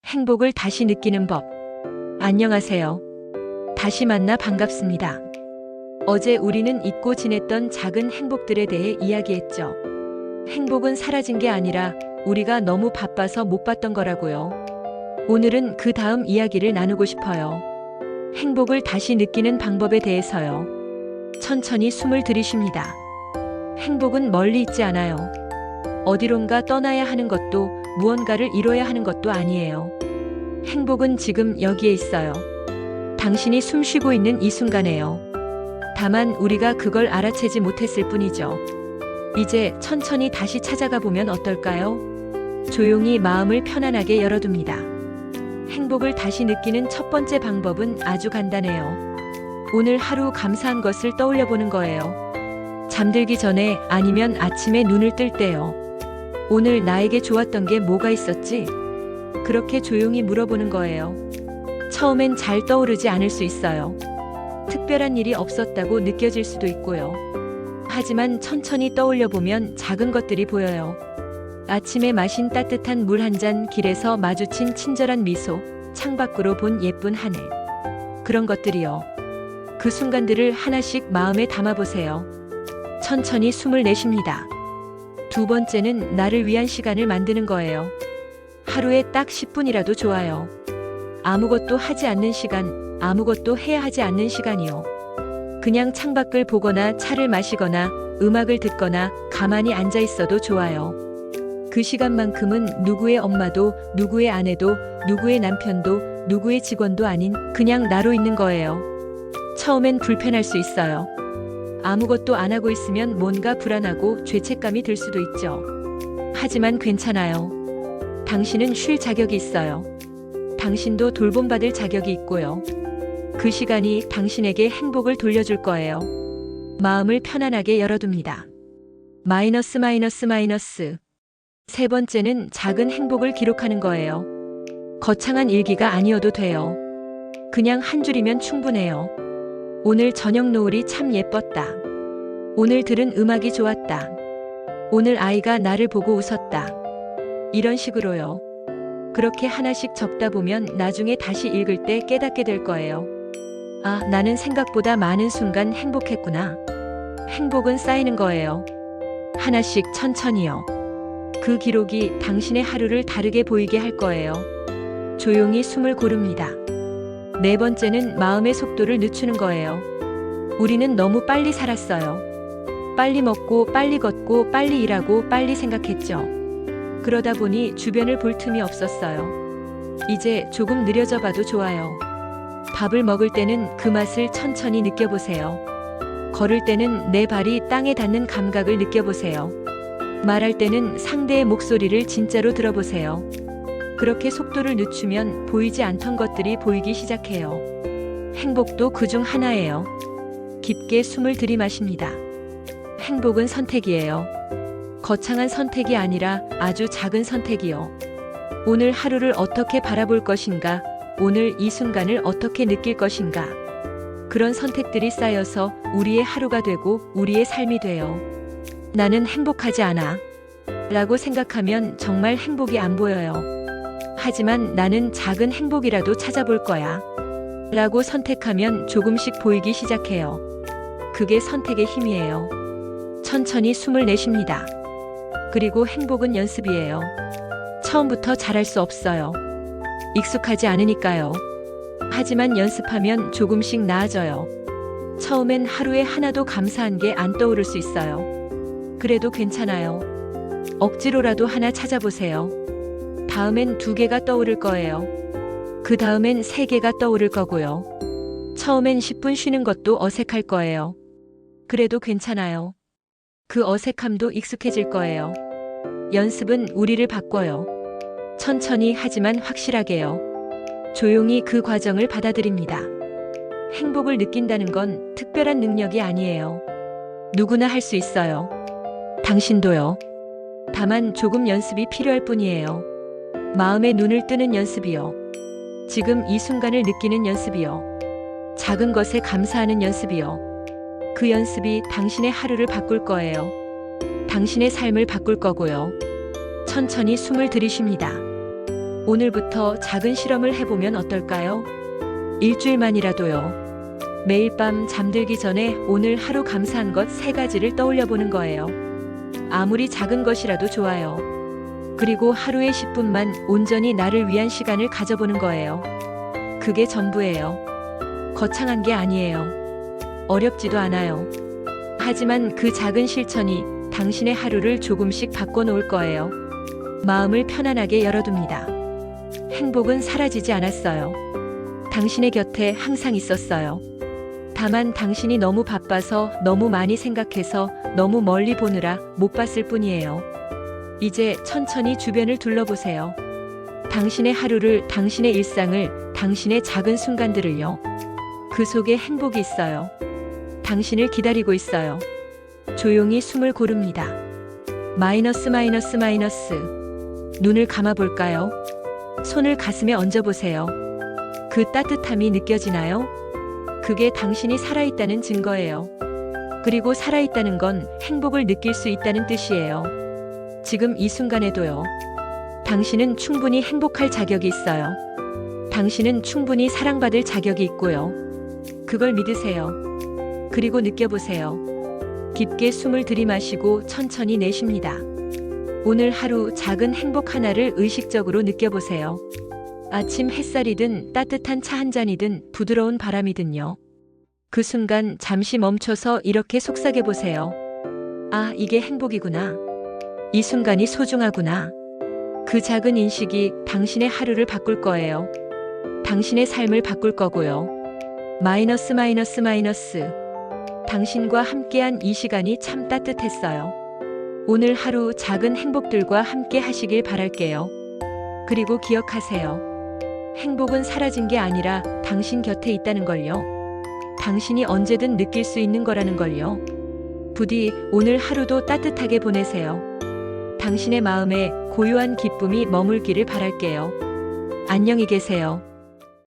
행복을 다시 느끼는 법. 안녕하세요. 다시 만나 반갑습니다. 어제 우리는 잊고 지냈던 작은 행복들에 대해 이야기했죠. 행복은 사라진 게 아니라 우리가 너무 바빠서 못 봤던 거라고요. 오늘은 그 다음 이야기를 나누고 싶어요. 행복을 다시 느끼는 방법에 대해서요. 천천히 숨을 들이쉽니다. 행복은 멀리 있지 않아요. 어디론가 떠나야 하는 것도 무언가를 이뤄야 하는 것도 아니에요. 행복은 지금 여기에 있어요. 당신이 숨 쉬고 있는 이 순간에요. 다만 우리가 그걸 알아채지 못했을 뿐이죠. 이제 천천히 다시 찾아가 보면 어떨까요? 조용히 마음을 편안하게 열어둡니다. 행복을 다시 느끼는 첫 번째 방법은 아주 간단해요. 오늘 하루 감사한 것을 떠올려 보는 거예요. 잠들기 전에 아니면 아침에 눈을 뜰 때요. 오늘 나에게 좋았던 게 뭐가 있었지? 그렇게 조용히 물어보는 거예요. 처음엔 잘 떠오르지 않을 수 있어요. 특별한 일이 없었다고 느껴질 수도 있고요. 하지만 천천히 떠올려 보면 작은 것들이 보여요. 아침에 마신 따뜻한 물 한 잔, 길에서 마주친 친절한 미소, 창밖으로 본 예쁜 하늘. 그런 것들이요. 그 순간들을 하나씩 마음에 담아보세요. 천천히 숨을 내쉽니다. 두 번째는 나를 위한 시간을 만드는 거예요. 하루에 딱 10분이라도 좋아요. 아무것도 하지 않는 시간, 아무것도 해야 하지 않는 시간이요. 그냥 창밖을 보거나 차를 마시거나 음악을 듣거나 가만히 앉아 있어도 좋아요. 그 시간만큼은 누구의 엄마도, 누구의 아내도, 누구의 남편도, 누구의 직원도 아닌 그냥 나로 있는 거예요. 처음엔 불편할 수 있어요. 아무것도 안 하고 있으면 뭔가 불안하고 죄책감이 들 수도 있죠. 하지만 괜찮아요. 당신은 쉴 자격이 있어요. 당신도 돌봄받을 자격이 있고요. 그 시간이 당신에게 행복을 돌려줄 거예요. 마음을 편안하게 열어둡니다. 마이너스. 세 번째는 작은 행복을 기록하는 거예요. 거창한 일기가 아니어도 돼요. 그냥 한 줄이면 충분해요. 오늘 저녁 노을이 참 예뻤다. 오늘 들은 음악이 좋았다. 오늘 아이가 나를 보고 웃었다. 이런 식으로요. 그렇게 하나씩 적다 보면 나중에 다시 읽을 때 깨닫게 될 거예요. 아, 나는 생각보다 많은 순간 행복했구나. 행복은 쌓이는 거예요. 하나씩 천천히요. 그 기록이 당신의 하루를 다르게 보이게 할 거예요. 조용히 숨을 고릅니다. 네 번째는 마음의 속도를 늦추는 거예요. 우리는 너무 빨리 살았어요. 빨리 먹고, 빨리 걷고, 빨리 일하고, 빨리 생각했죠. 그러다 보니 주변을 볼 틈이 없었어요. 이제 조금 느려져 봐도 좋아요. 밥을 먹을 때는 그 맛을 천천히 느껴보세요. 걸을 때는 내 발이 땅에 닿는 감각을 느껴보세요. 말할 때는 상대의 목소리를 진짜로 들어보세요. 그렇게 속도를 늦추면 보이지 않던 것들이 보이기 시작해요. 행복도 그중 하나예요. 깊게 숨을 들이마십니다. 행복은 선택이에요. 거창한 선택이 아니라 아주 작은 선택이요. 오늘 하루를 어떻게 바라볼 것인가, 오늘 이 순간을 어떻게 느낄 것인가. 그런 선택들이 쌓여서 우리의 하루가 되고 우리의 삶이 돼요. 나는 행복하지 않아. 라고 생각하면 정말 행복이 안 보여요. 하지만 나는 작은 행복이라도 찾아볼 거야. 라고 선택하면 조금씩 보이기 시작해요. 그게 선택의 힘이에요. 천천히 숨을 내쉽니다. 그리고 행복은 연습이에요. 처음부터 잘할 수 없어요. 익숙하지 않으니까요. 하지만 연습하면 조금씩 나아져요. 처음엔 하루에 하나도 감사한 게 안 떠오를 수 있어요. 그래도 괜찮아요. 억지로라도 하나 찾아보세요. 다음엔 2개가 떠오를 거예요. 그 다음엔 3개가 떠오를 거고요. 처음엔 10분 쉬는 것도 어색할 거예요. 그래도 괜찮아요. 그 어색함도 익숙해질 거예요. 연습은 우리를 바꿔요. 천천히 하지만 확실하게요. 조용히 그 과정을 받아들입니다. 행복을 느낀다는 건 특별한 능력이 아니에요. 누구나 할 수 있어요. 당신도요. 다만 조금 연습이 필요할 뿐이에요. 마음의 눈을 뜨는 연습이요. 지금 이 순간을 느끼는 연습이요. 작은 것에 감사하는 연습이요. 그 연습이 당신의 하루를 바꿀 거예요. 당신의 삶을 바꿀 거고요. 천천히 숨을 들이쉽니다. 오늘부터 작은 실험을 해보면 어떨까요? 일주일만이라도요. 매일 밤 잠들기 전에 오늘 하루 감사한 것 3가지를 떠올려 보는 거예요. 아무리 작은 것이라도 좋아요. 그리고 하루에 10분만 온전히 나를 위한 시간을 가져보는 거예요. 그게 전부예요. 거창한 게 아니에요. 어렵지도 않아요. 하지만 그 작은 실천이 당신의 하루를 조금씩 바꿔놓을 거예요. 마음을 편안하게 열어둡니다. 행복은 사라지지 않았어요. 당신의 곁에 항상 있었어요. 다만 당신이 너무 바빠서, 너무 많이 생각해서, 너무 멀리 보느라 못 봤을 뿐이에요. 이제 천천히 주변을 둘러보세요. 당신의 하루를, 당신의 일상을, 당신의 작은 순간들을요. 그 속에 행복이 있어요. 당신을 기다리고 있어요. 조용히 숨을 고릅니다. 마이너스. 눈을 감아볼까요? 손을 가슴에 얹어보세요. 그 따뜻함이 느껴지나요? 그게 당신이 살아있다는 증거예요. 그리고 살아있다는 건 행복을 느낄 수 있다는 뜻이에요. 지금 이 순간에도요. 당신은 충분히 행복할 자격이 있어요. 당신은 충분히 사랑받을 자격이 있고요. 그걸 믿으세요. 그리고 느껴보세요. 깊게 숨을 들이마시고 천천히 내쉽니다. 오늘 하루 작은 행복 하나를 의식적으로 느껴보세요. 아침 햇살이든 따뜻한 차 한 잔이든 부드러운 바람이든요. 그 순간 잠시 멈춰서 이렇게 속삭여 보세요. 아, 이게 행복이구나. 이 순간이 소중하구나. 그 작은 인식이 당신의 하루를 바꿀 거예요. 당신의 삶을 바꿀 거고요. 마이너스. 당신과 함께한 이 시간이 참 따뜻했어요. 오늘 하루 작은 행복들과 함께 하시길 바랄게요. 그리고 기억하세요. 행복은 사라진 게 아니라 당신 곁에 있다는 걸요. 당신이 언제든 느낄 수 있는 거라는 걸요. 부디 오늘 하루도 따뜻하게 보내세요. 당신의 마음에 고요한 기쁨이 머물기를 바랄게요. 안녕히 계세요.